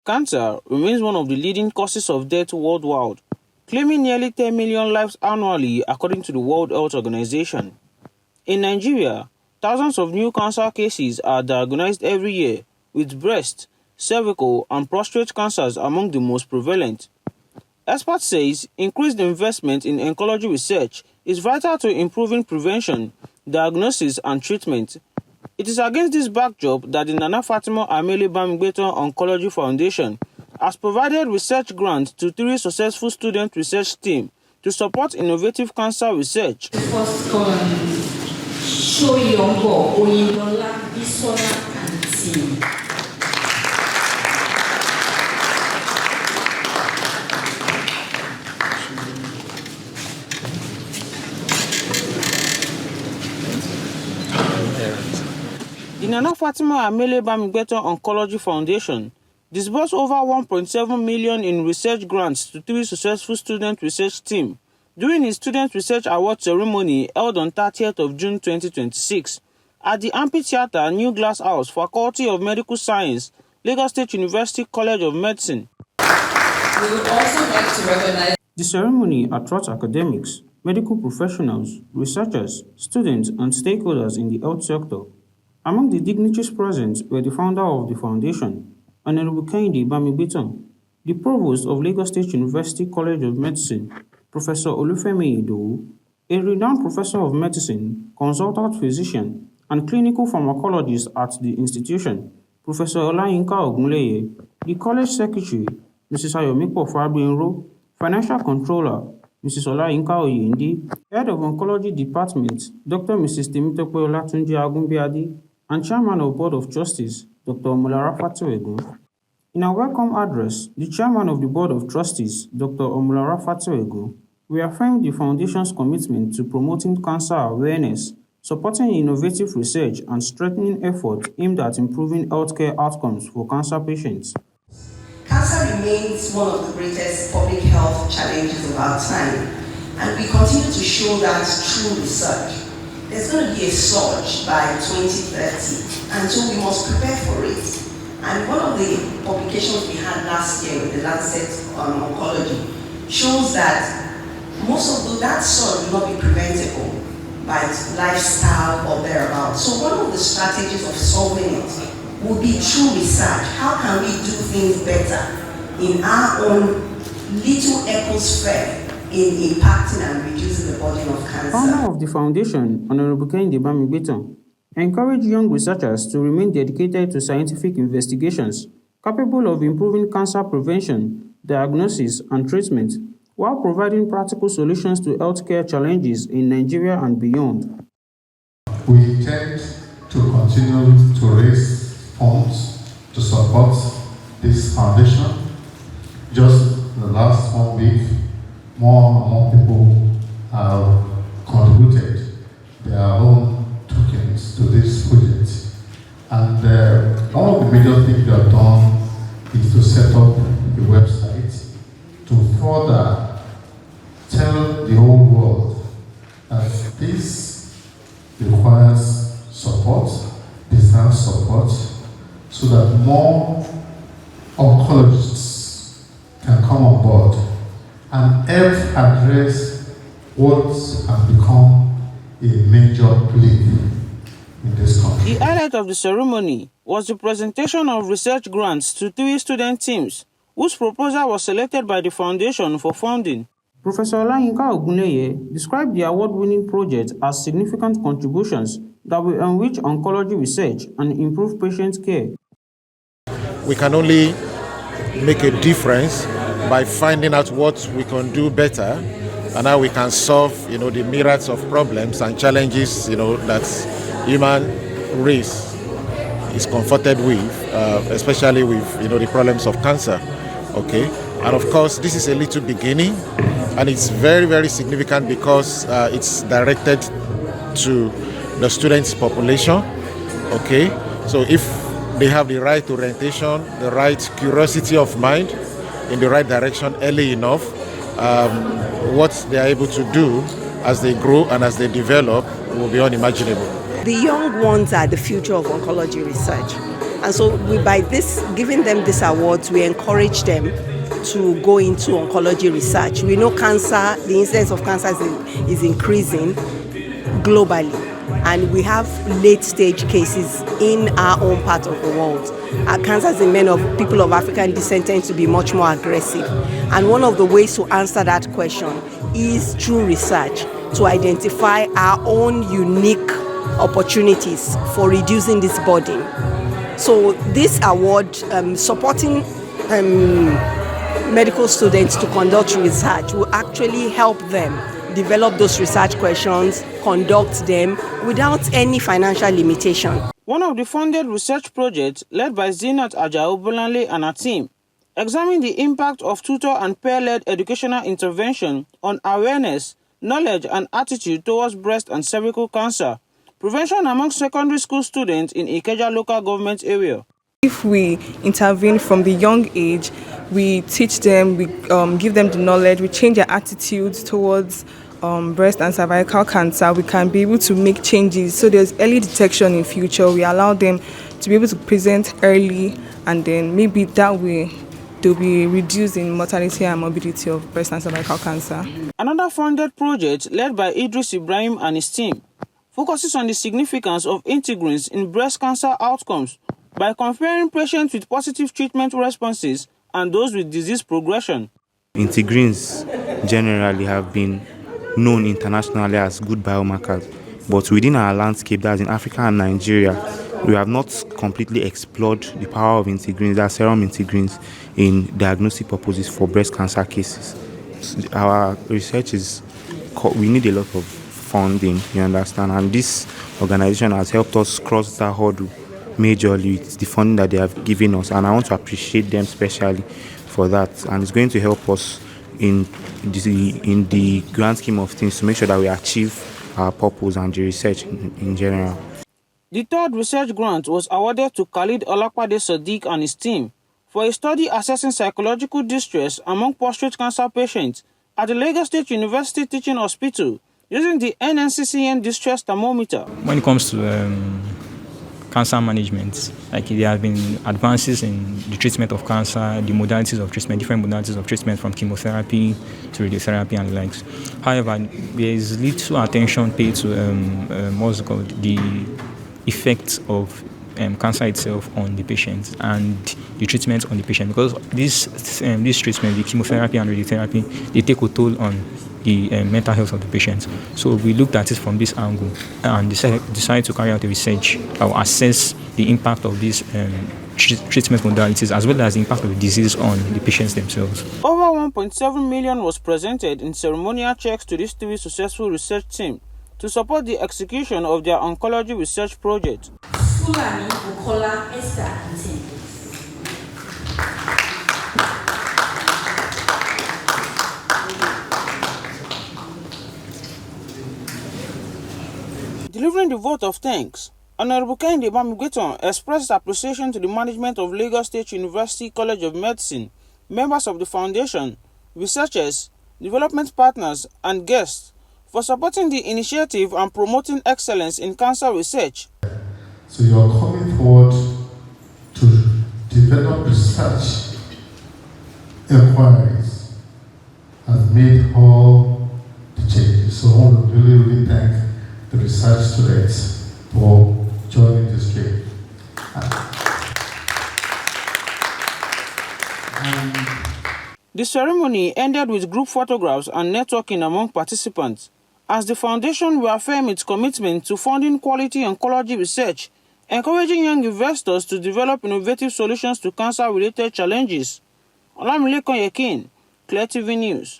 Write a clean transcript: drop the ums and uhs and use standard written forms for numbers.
Cancer remains one of the leading causes of death worldwide, claiming nearly 10 million lives annually according to the World Health Organization. In Nigeria, thousands of new cancer cases are diagnosed every year, with breast, cervical, and prostate cancers among the most prevalent. Experts say increased investment in oncology research is vital to improving prevention, diagnosis, and treatment. It is against this backdrop that the NanaFatima Amele Bamigbetan Oncology Foundation has provided research grants to 3 successful student research teams to support innovative cancer research. First column, Shoyongo, Oyinlola, Bisola, and team. The NanaFatima Amele Bamigbetan Oncology Foundation disbursed over 1.7 million in research grants to 3 successful student research teams during its Student Research Award ceremony held on 30th of June 2026 at the Amphitheatre New Glass House, Faculty of Medical Science, Lagos State University College of Medicine. We would also like to recognize the ceremony attracts academics, medical professionals, researchers, students, and stakeholders in the health sector. Among the dignitaries present were the founder of the foundation, Honorable Bamigbetan, the provost of Lagos State University College of Medicine, Professor Olufemi Idowu, a renowned professor of medicine, consultant physician, and clinical pharmacologist at the institution, Professor Olayinka Ogunleye, the college secretary, Mrs. Ayomipo Fabienro, financial controller, Mrs. Olayinka Oyendi, head of oncology department, Dr. Mrs. Temitope Olatunji Agunbiadi, and Chairman of Board of Trustees, Dr. Omolara Fatuegun. In a welcome address, the Chairman of the Board of Trustees, Dr. Omolara Fatuegun, reaffirmed the Foundation's commitment to promoting cancer awareness, supporting innovative research, and strengthening efforts aimed at improving healthcare outcomes for cancer patients. Cancer remains one of the greatest public health challenges of our time, and we continue to show that through research. There's going to be a surge by 2030, and so we must prepare for it. And one of the publications we had last year with the Lancet on Oncology shows that most of that surge will not be preventable by lifestyle or thereabouts. So one of the strategies of solving it will be through research. How can we do things better in our own little ecosphere in impacting and reducing the burden of cancer? Founder of the foundation, Honorable Bamigbetan, encourage young researchers to remain dedicated to scientific investigations capable of improving cancer prevention, diagnosis, and treatment, while providing practical solutions to healthcare challenges in Nigeria and beyond. We intend to continue to raise funds to support this foundation. Just the last 1 week, more and more people have contributed their own tokens to this project. And one of the major things we have done is to set up a website to further tell the whole world that this requires support, deserves support, so that more oncologists can come on board and help address what has become a major plague in this country. The highlight of the ceremony was the presentation of research grants to 3 student teams, whose proposal was selected by the foundation for funding. Professor Olayinka Ogunleye described the award-winning project as significant contributions that will enrich oncology research and improve patient care. We can only make a difference by finding out what we can do better and how we can solve, the myriads of problems and challenges, that human race is confronted with, especially with, the problems of cancer. Okay, and of course, this is a little beginning, and it's very, very significant because it's directed to the students' population. Okay, so if they have the right orientation, the right curiosity of mind in the right direction early enough, what they are able to do as they grow and as they develop will be unimaginable. The young ones are the future of oncology research. And so by giving them these awards, we encourage them to go into oncology research. We know the incidence of cancer is increasing globally, and we have late-stage cases in our own part of the world. Cancers in men of people of African descent tend to be much more aggressive. And one of the ways to answer that question is through research, to identify our own unique opportunities for reducing this burden. So this award, supporting medical students to conduct research, will actually help them develop those research questions, conduct them without any financial limitation. One of the funded research projects led by Zinat Ajao-Bolanle and her team examined the impact of tutor and peer-led educational intervention on awareness, knowledge and attitude towards breast and cervical cancer prevention among secondary school students in Ikeja local government area. If we intervene from the young age, we teach them, we give them the knowledge, we change their attitudes towards breast and cervical cancer, we can be able to make changes. So there's early detection in future. We allow them to be able to present early, and then maybe that way they'll be reducing mortality and morbidity of breast and cervical cancer. Another funded project led by Idris Ibrahim and his team focuses on the significance of integrins in breast cancer outcomes by comparing patients with positive treatment responses and those with disease progression. Integrins generally have been known internationally as good biomarkers, but within our landscape, that's in Africa and Nigeria, we have not completely explored the power of integrins, that's serum integrins, in diagnostic purposes for breast cancer cases. Our research we need a lot of funding, you understand, and this organization has helped us cross that hurdle majorly with the funding that they have given us, and I want to appreciate them specially for that, and it's going to help us in the grand scheme of things to make sure that we achieve our purpose and the research in general. The third research grant was awarded to Khalid Olapade Sadiq and his team for a study assessing psychological distress among prostate cancer patients at the Lagos State University Teaching Hospital using the NNCCN distress thermometer. When it comes to cancer management, like there have been advances in the treatment of cancer, the modalities of treatment, different modalities of treatment from chemotherapy to radiotherapy and the likes. However, there is little attention paid to what's called the effects of cancer itself on the patient and the treatment on the patient, because this treatment, the chemotherapy and radiotherapy, they take a toll on the mental health of the patient. So we looked at it from this angle and decided to carry out a research or assess the impact of these treatment modalities as well as the impact of the disease on the patients themselves. Over 1.7 million was presented in ceremonial checks to this three successful research team to support the execution of their oncology research project. Fulani, Bukola, Esther, and Tim. Delivering the vote of thanks, Honorable Bamigbetan expressed appreciation to the management of Lagos State University College of Medicine, members of the foundation, researchers, development partners, and guests for supporting the initiative and promoting excellence in cancer research. So you are coming forward to develop research inquiries and made all the changes. So I want to really thank the research students for joining this game. The ceremony ended with group photographs and networking among participants, as the foundation will affirm its commitment to funding quality oncology research, encouraging young investors to develop innovative solutions to cancer-related challenges. Amele, Clear TV News.